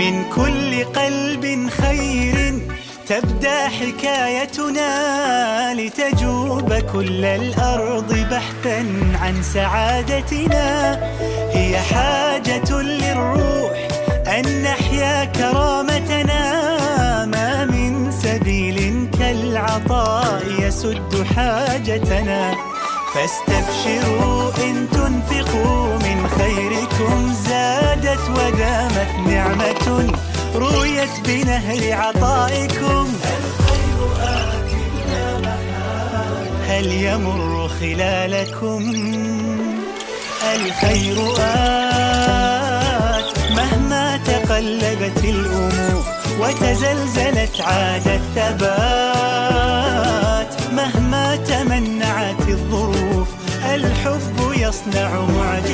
من كل قلب خير تبدأ حكايتنا، لتجوب كل الأرض بحثا عن سعادتنا. هي حاجة للروح أن نحيا كرامتنا، ما من سبيل كالعطاء يسد حاجتنا. فاستبشروا إن تنفقوا من خيركم زادت ودامت نعمة رويت بنهر عطائكم. الخير آت لا محالة هل يمر خلالكم؟ الخير آت مهما تقلبت الأمور وتزلزلت عاد الثبات. مهما تمنعت الظروف الحب يصنع معجزات.